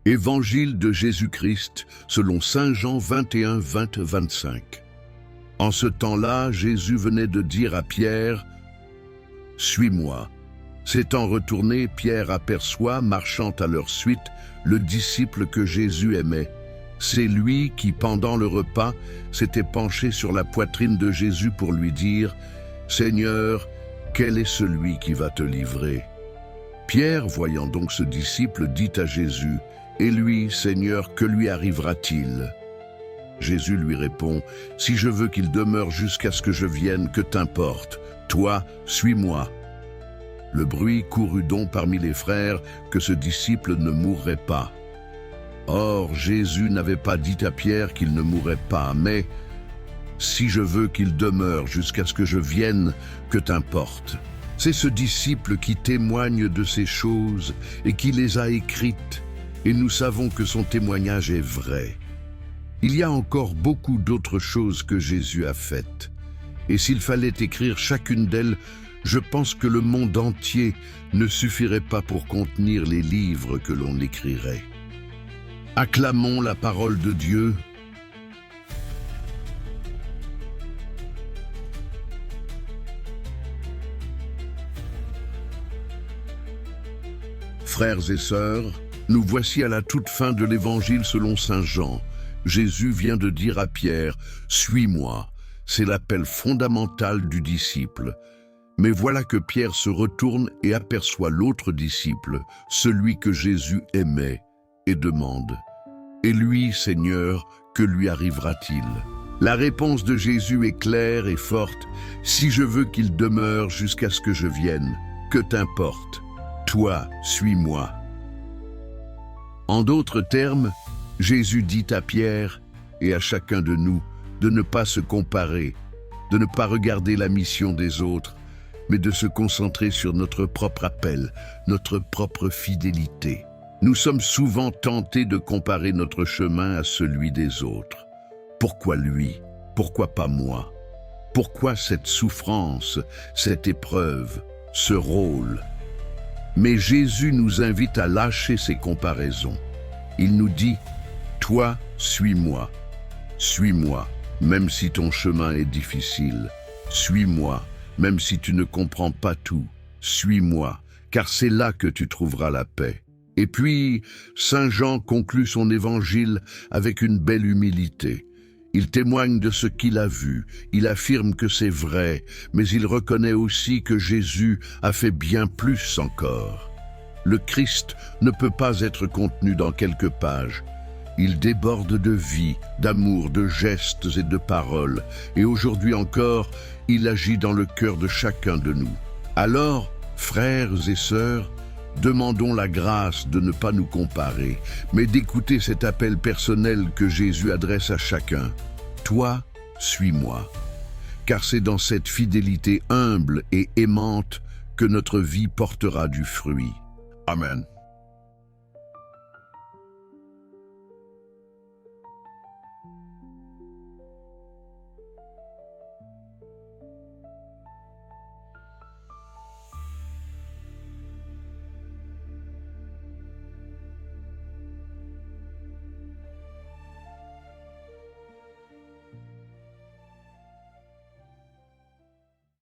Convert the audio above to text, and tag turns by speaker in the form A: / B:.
A: Évangile de Jésus-Christ selon saint Jean 21, 20-25. En ce temps-là, Jésus venait de dire à Pierre, « Suis-moi ». S'étant retourné, Pierre aperçoit, marchant à leur suite, le disciple que Jésus aimait. C'est lui qui, pendant le repas, s'était penché sur la poitrine de Jésus pour lui dire, « Seigneur, quel est celui qui va te livrer ?» Pierre, voyant donc ce disciple, dit à Jésus, « Et lui, Seigneur, que lui arrivera-t-il » Jésus lui répond, « Si je veux qu'il demeure jusqu'à ce que je vienne, que t'importe? Toi, suis-moi. » Le bruit courut donc parmi les frères que ce disciple ne mourrait pas. Or, Jésus n'avait pas dit à Pierre qu'il ne mourrait pas, mais « Si je veux qu'il demeure jusqu'à ce que je vienne, que t'importe ?» C'est ce disciple qui témoigne de ces choses et qui les a écrites, et nous savons que son témoignage est vrai. Il y a encore beaucoup d'autres choses que Jésus a faites, et s'il fallait écrire chacune d'elles, je pense que le monde entier ne suffirait pas pour contenir les livres que l'on écrirait. Acclamons la parole de Dieu. Frères et sœurs, nous voici à la toute fin de l'Évangile selon saint Jean. Jésus vient de dire à Pierre, « Suis-moi ». C'est l'appel fondamental du disciple. Mais voilà que Pierre se retourne et aperçoit l'autre disciple, celui que Jésus aimait, et demande, « Et lui, Seigneur, que lui arrivera-t-il » La réponse de Jésus est claire et forte, « Si je veux qu'il demeure jusqu'à ce que je vienne, que t'importe? Toi, suis-moi. » En d'autres termes, Jésus dit à Pierre et à chacun de nous de ne pas se comparer, de ne pas regarder la mission des autres, mais de se concentrer sur notre propre appel, notre propre fidélité. Nous sommes souvent tentés de comparer notre chemin à celui des autres. Pourquoi lui? Pourquoi pas moi? Pourquoi cette souffrance, cette épreuve, ce rôle? Mais Jésus nous invite à lâcher ces comparaisons. Il nous dit, « Toi, suis-moi. Suis-moi, même si ton chemin est difficile. Suis-moi, même si tu ne comprends pas tout. Suis-moi, car c'est là que tu trouveras la paix. » Et puis, saint Jean conclut son évangile avec une belle humilité. Il témoigne de ce qu'il a vu, il affirme que c'est vrai, mais il reconnaît aussi que Jésus a fait bien plus encore. Le Christ ne peut pas être contenu dans quelques pages. Il déborde de vie, d'amour, de gestes et de paroles, et aujourd'hui encore, il agit dans le cœur de chacun de nous. Alors, frères et sœurs, demandons la grâce de ne pas nous comparer, mais d'écouter cet appel personnel que Jésus adresse à chacun. Toi, suis-moi. Car c'est dans cette fidélité humble et aimante que notre vie portera du fruit. Amen.